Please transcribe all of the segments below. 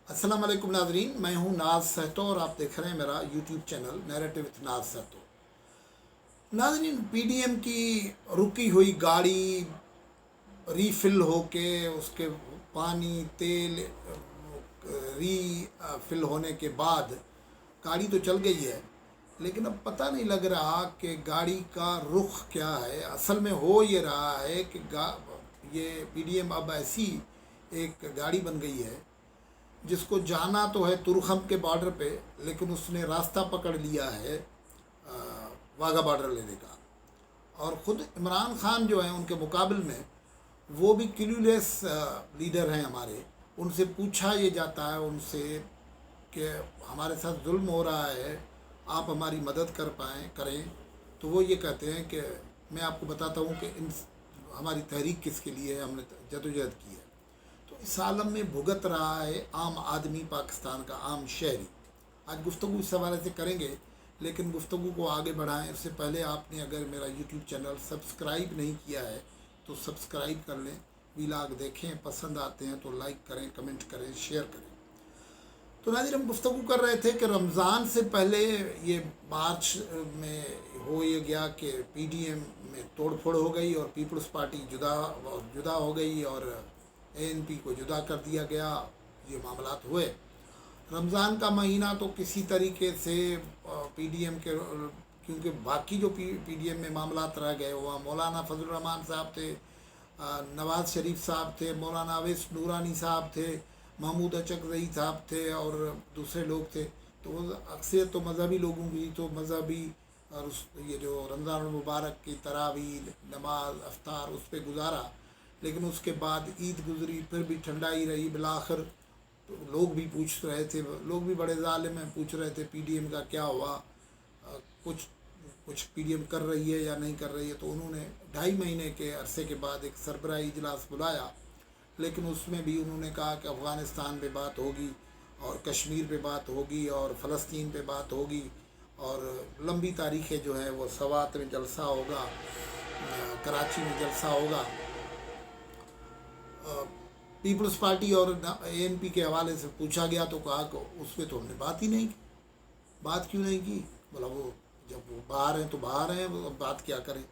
अस्सलाम वालेकुम नाजरीन, मैं हूं नाज सहतो और आप देख रहे हैं मेरा यूट्यूब चैनल नैरेटिव विथ नाज सहतो। नाजरीन, पीडीएम की रुकी हुई गाड़ी रीफिल होके उसके पानी तेल री फिल होने के बाद गाड़ी तो चल गई है, लेकिन अब पता नहीं लग रहा कि गाड़ी का रुख क्या है। असल में हो ये रहा है कि ये पीडीएम अब ऐसी एक गाड़ी बन गई है जिसको जाना तो है तुरखम के बॉर्डर पे, लेकिन उसने रास्ता पकड़ लिया है वाघा बॉर्डर लेने का। और ख़ुद इमरान खान जो हैं उनके मुकाबले में वो भी क्लूलेस लीडर हैं हमारे। उनसे पूछा ये जाता है उनसे कि हमारे साथ जुल्म हो रहा है, आप हमारी मदद करें, तो वो ये कहते हैं कि मैं आपको बताता हूँ कि इन हमारी तहरीक किसके लिए है, हमने जदोजहद की है। तो इस आलम में भुगत रहा है आम आदमी, पाकिस्तान का आम शहरी। आज गुफ्तगू इस हवाले से करेंगे, लेकिन गुफ्तगू को आगे बढ़ाएं उससे पहले आपने अगर मेरा यूट्यूब चैनल सब्सक्राइब नहीं किया है तो सब्सक्राइब कर लें। वीलाग देखें, पसंद आते हैं तो लाइक करें, कमेंट करें, शेयर करें। तो नाज़रीन, हम गुफ्तगू कर रहे थे कि रमज़ान से पहले ये मार्च में हो ये गया कि पीडीएम में तोड़फोड़ हो गई और पीपल्स पार्टी जुदा हो गई और एएनपी को जुदा कर दिया गया। ये मामलात हुए। रमज़ान का महीना तो किसी तरीके से पीडीएम के, क्योंकि बाकी जो पीडीएम में मामलात रह गए वहाँ मौलाना फजल रहमान साहब थे, नवाज़ शरीफ साहब थे, मौलाना अवैस नूरानी साहब थे, महमूद अचकज़ई साहब थे और दूसरे लोग थे। तो वो अक्सर तो मजहबी लोगों की तो मजहबी और ये जो रमज़ान मुबारक की तरावीह नमाज अफ्तार उस पर गुजारा, लेकिन उसके बाद ईद गुजरी, फिर भी ठंडाई रही। बिलाखिर तो लोग भी पूछ रहे थे, लोग भी बड़े ज़ालिम हैं, पूछ रहे थे पीडीएम का क्या हुआ, कुछ पीडीएम कर रही है या नहीं कर रही है। तो उन्होंने 2.5 महीने के अरसे के बाद एक सरबराही इजलास बुलाया, लेकिन उसमें भी उन्होंने कहा कि अफ़गानिस्तान पे बात होगी और कश्मीर पे बात होगी और फ़लस्तीन पे बात होगी और लंबी तारीखें जो है वो सवात में जलसा होगा, कराची में जलसा होगा। पीपल्स पार्टी और एएनपी के हवाले से पूछा गया तो कहा कि उस पर तो हमने बात ही नहीं की। बात क्यों नहीं की? बोला वो जब वो बाहर हैं तो बाहर हैं, वो बात क्या करें।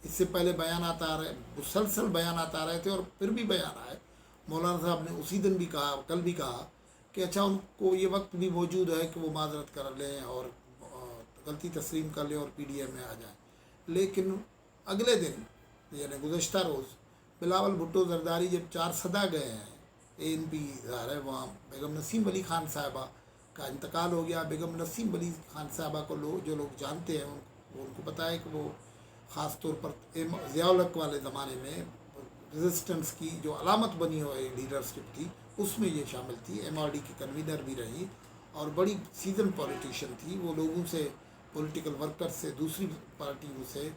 इससे पहले बयान आ रहे, मुसलसल बयान आ रहे थे और फिर भी बयान आए। मौलाना साहब ने उसी दिन भी कहा, कल भी कहा कि अच्छा उनको ये वक्त भी मौजूद है कि वो माजरत कर लें और गलती तस्लीम कर लें और पीडीएम में आ जाएं। लेकिन अगले दिन यानी गुज़श्ता रोज़ बिलावल भुट्टो जरदारी जब 4 सदा गए हैं, एएनपी ज़ाहिर है वहाँ बेगम नसीम अली खान साहबा का इंतकाल हो गया। बेगम नसीम अली खान साहबा को जो लोग जानते हैं उनको पता है कि वो ख़ास तौर पर ज़िया-उल हक वाले ज़माने में रेजिस्टेंस की जो अलामत बनी हुई लीडरशिप थी उसमें ये शामिल थी। एमआरडी की कन्वीनर भी रही और बड़ी सीजन पॉलिटिशियन थी। वो लोगों से, पॉलिटिकल वर्कर से, दूसरी पार्टियों से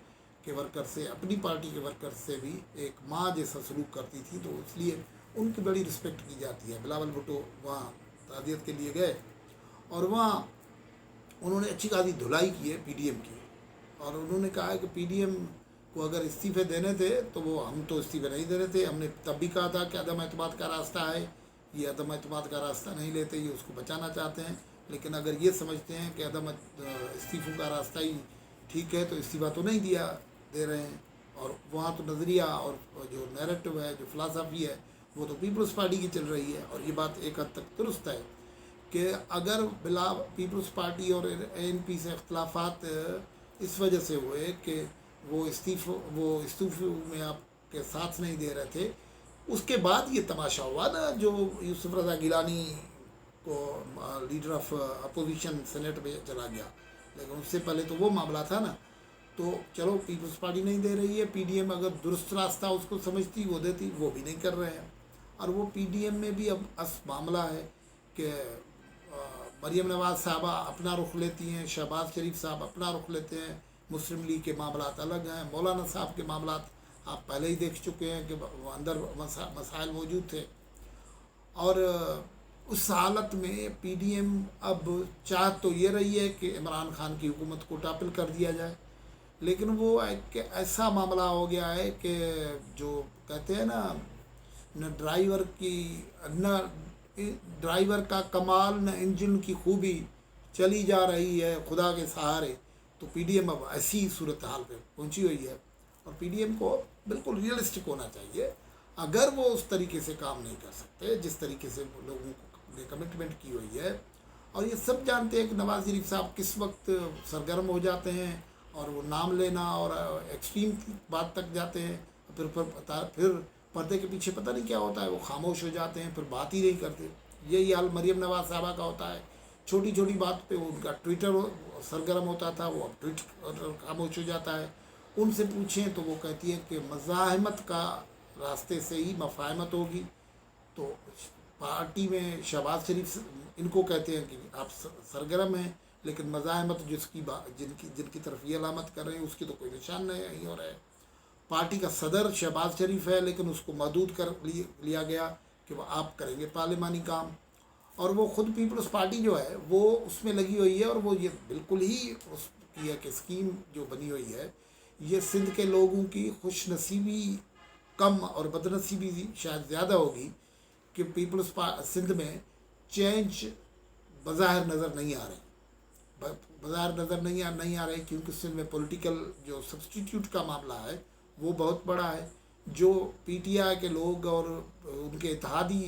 के वर्कर से, अपनी पार्टी के वर्कर से भी एक माँ जैसा सलूक करती थी, तो इसलिए उनकी बड़ी रिस्पेक्ट की जाती है। बिलावल भुट्टो वहाँ ताज़ियत के लिए गए और वहाँ उन्होंने अच्छी खासी धुलाई की है पीडीएम की और उन्होंने कहा है कि पीडीएम को अगर इस्तीफ़े देने थे तो वो हम तो इस्तीफ़े नहीं दे रहे थे। हमने तब भी कहा था कि अदम एतमाद का रास्ता है, ये अदम एतमाद का रास्ता नहीं लेते, ये उसको बचाना चाहते हैं। लेकिन अगर ये समझते हैं कि अदम इस्तीफ़ों का रास्ता ही ठीक है तो इस्तीफ़ा तो नहीं दे रहे हैं। और वहाँ तो नज़रिया और जो नैरेटिव है, जो फ़िलासफ़ी है, वो तो पीपल्स पार्टी की चल रही है। और ये बात एक हद तक दुरुस्त है कि अगर पीपल्स पार्टी और एएनपी से इख्तलाफात इस वजह से हुए कि वो इस्तीफ़े में आपके साथ नहीं दे रहे थे, उसके बाद ये तमाशा हुआ ना जो यूसुफ रज़ा गिलानी को लीडर ऑफ अपोजिशन सेनेट में चला गया। लेकिन उससे पहले तो वो मामला था ना। तो चलो पीपल्स पार्टी नहीं दे रही है, पीडीएम अगर दुरुस्त रास्ता उसको समझती वो देती, वो भी नहीं कर रहे हैं। और वो पीडीएम में भी अब मामला है कि मरियम नवाज़ साहबा अपना रुख लेती हैं, शहबाज शरीफ साहब अपना रुख लेते हैं, मुस्लिम लीग के मामलात अलग हैं, मौलाना साहब के मामलात आप पहले ही देख चुके हैं कि अंदर मसाइल मौजूद थे। और उस हालत में पीडीएम अब चाह तो ये रही है कि इमरान खान की हुकूमत को टापिल कर दिया जाए, लेकिन वो एक ऐसा मामला हो गया है कि जो कहते हैं ना, न ड्राइवर की न ड्राइवर का कमाल न इंजन की खूबी, चली जा रही है खुदा के सहारे। तो पीडीएम अब ऐसी सूरत हाल पे पहुंची हुई है, और पीडीएम को बिल्कुल रियलिस्टिक होना चाहिए। अगर वो उस तरीके से काम नहीं कर सकते जिस तरीके से लोगों को ने कमिटमेंट की हुई है, और ये सब जानते हैं कि नवाज शरीफ साहब किस वक्त सरगर्म हो जाते हैं और वो नाम लेना और एक्सट्रीम बात तक जाते हैं, फिर पर्दे के पीछे पता नहीं क्या होता है, वो खामोश हो जाते हैं, फिर बात ही नहीं करते। यही हाल मरियम नवाज साहबा का होता है, छोटी छोटी बात पे उनका ट्विटर सरगर्म होता था, वो अब ट्वीट खामोश हो जाता है। उनसे पूछें तो वो कहती है कि मज़ाहमत का रास्ते से ही मफाहमत होगी। तो पार्टी में शहबाज शरीफ इनको कहते हैं कि आप सरगर्म हैं, लेकिन मज़ाहमत जिनकी तरफ ये अलामत कर रहे हैं उसकी तो कोई निशान नहीं हो रहा है। पार्टी का सदर शहबाज शरीफ है, लेकिन उसको महदूद कर लिया गया कि वो आप करेंगे पार्लिमानी काम, और वो खुद पीपल्स पार्टी जो है वो उसमें लगी हुई है। और वो ये बिल्कुल ही उसकी एक स्कीम जो बनी हुई है, ये सिंध के लोगों की खुशनसीबी कम और बदनसीबी शायद ज़्यादा होगी कि सिंध में चेंज बज़ाहिर नज़र नहीं आ रही, बज़ाहिर नज़र नहीं आ रही, क्योंकि सिंध में पॉलिटिकल जो सब्स्टिट्यूट का मामला है वो बहुत बड़ा है। जो पीटीआई के लोग और उनके इत्तेहादी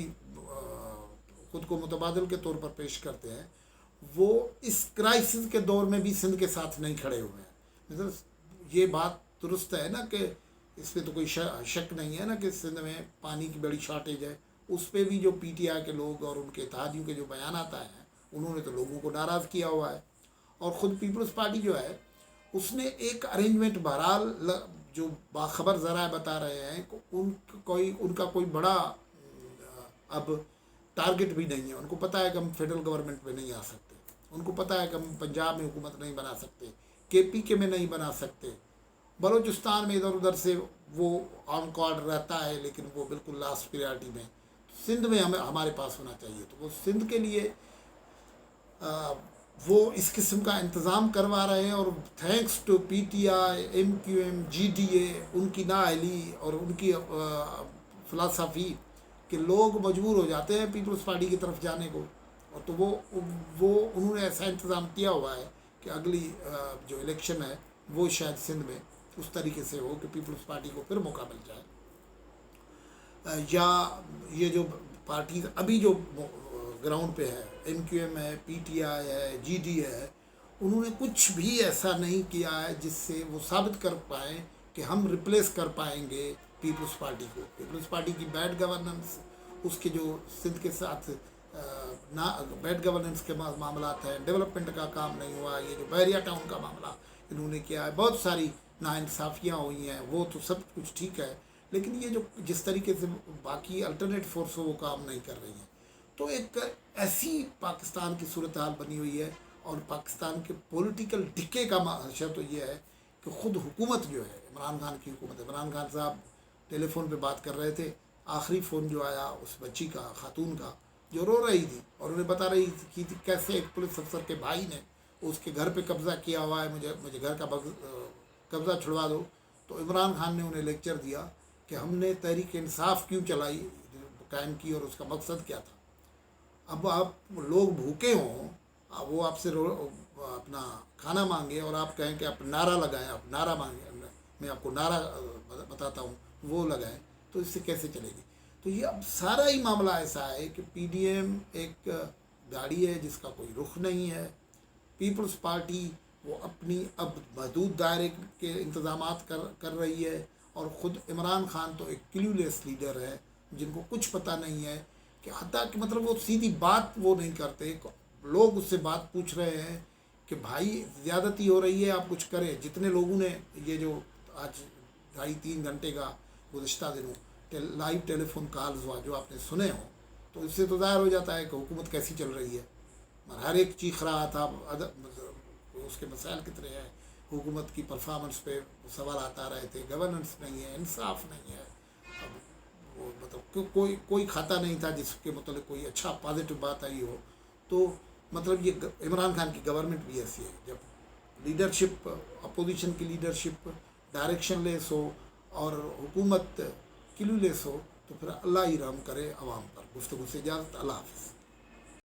खुद को मुतबादिल के तौर पर पेश करते हैं, वो इस क्राइसिस के दौर में भी सिंध के साथ नहीं खड़े हुए हैं। मतलब ये बात दुरुस्त है ना कि इसमें तो कोई शक नहीं है ना कि सिंध में पानी की बड़ी शॉर्टेज है। उस पर भी जो पीटीआई के लोग और उनके इत्तेहादियों के जो बयान आता है, उन्होंने तो लोगों को नाराज़ किया हुआ है। और ख़ुद पीपल्स पार्टी जो है उसने एक अरेंजमेंट, बहरहाल जो बाखबर ज़रा बता रहे हैं उनका कोई बड़ा अब टारगेट भी नहीं है। उनको पता है कि हम फेडरल गवर्नमेंट में नहीं आ सकते, उनको पता है कि हम पंजाब में हुकूमत नहीं बना सकते, केपीके में नहीं बना सकते, बलूचिस्तान में इधर उधर से वो ऑन कॉर्ड रहता है, लेकिन वो बिल्कुल लास्ट प्रायोरिटी में। सिंध में हमारे पास होना चाहिए। तो वो सिंध के लिए वो इस किस्म का इंतज़ाम करवा रहे हैं। और थैंक्स टू पीटीआई, एमक्यूएम, जीडीए, उनकी नाअहली और उनकी फ़िलासफ़ी कि लोग मजबूर हो जाते हैं पीपल्स पार्टी की तरफ जाने को। और तो वो उन्होंने ऐसा इंतज़ाम किया हुआ है कि अगली जो इलेक्शन है वो शायद सिंध में उस तरीके से हो कि पीपल्स पार्टी को फिर मौका मिल जाए। या ये जो पार्टी अभी जो ग्राउंड पे है, एमक्यूएम है, पीटीआई है, जीडीए है, उन्होंने कुछ भी ऐसा नहीं किया है जिससे वो साबित कर पाएँ कि हम रिप्लेस कर पाएंगे पीपल्स पार्टी को। पीपल्स पार्टी की बैड गवर्नेंस, उसके जो सिंध के साथ ना बैड गवर्नेंस के मामला हैं, डेवलपमेंट का काम नहीं हुआ, ये जो बहरिया टाउन का मामला इन्होंने किया है, बहुत सारी नाइंसाफ़ियाँ हुई हैं, वो तो सब कुछ ठीक है। लेकिन ये जो जिस तरीके से बाकी अल्टरनेट फोर्स वो काम नहीं कर रही हैं, तो एक ऐसी पाकिस्तान की सूरत हाल बनी हुई है। और पाकिस्तान के पॉलिटिकल डिके का मंशा तो ये है कि ख़ुद हुकूमत जो है, इमरान खान की हुकूमत है, इमरान खान साहब टेलीफोन पे बात कर रहे थे, आखिरी फ़ोन जो आया उस बच्ची का, खातून का, जो रो रही थी और उन्हें बता रही थी कि कैसे एक पुलिस अफसर के भाई ने उसके घर पे कब्ज़ा किया हुआ है, मुझे घर का कब्ज़ा छुड़वा दो। तो इमरान खान ने उन्हें लेक्चर दिया कि हमने तहरीक इंसाफ क्यों चलाई, कायम की, और उसका मकसद क्या था। अब आप लोग भूखे हों, वो आपसे अपना खाना मांगे और आप कहें कि आप नारा लगाएं, आप नारा मांगे, मैं आपको नारा बताता हूँ, वो लगाएं, तो इससे कैसे चलेगी। तो ये अब सारा ही मामला ऐसा है कि पीडीएम एक गाड़ी है जिसका कोई रुख नहीं है। पीपल्स पार्टी वो अपनी अब महदूद दायरे के इंतज़ामात कर रही है। और ख़ुद इमरान खान तो एक क्लूलेस लीडर है, जिनको कुछ पता नहीं है कि हत्ता कि मतलब वो सीधी बात वो नहीं करते। लोग उससे बात पूछ रहे हैं कि भाई ज़्यादती हो रही है, आप कुछ करें। जितने लोगों ने ये जो आज 2.5-3 घंटे का गुज़श्ता दिनों लाइव टेलीफोन कॉल्स हुआ जो आपने सुने हो, तो इससे तो ज़ाहिर हो जाता है कि हुकूमत कैसी चल रही है। हर एक चीख रहा था, उसके मसाइल कितने हैं, हुकूमत की परफॉर्मेंस पे सवाल आता रहे थे, गवर्नेंस नहीं है, इंसाफ नहीं है। अब वो मतलब कोई खाता नहीं था जिसके मतलब कोई अच्छा पॉजिटिव बात आई हो। तो मतलब ये इमरान खान की गवर्नमेंट भी ऐसी है, जब लीडरशिप, अपोजिशन की लीडरशिप डायरेक्शन लेस हो और हुकूमत क्लूलेस हो, तो फिर अल्लाह ही रहम करे अवाम पर। گفتگو سے اجازت، اللہ حافظ.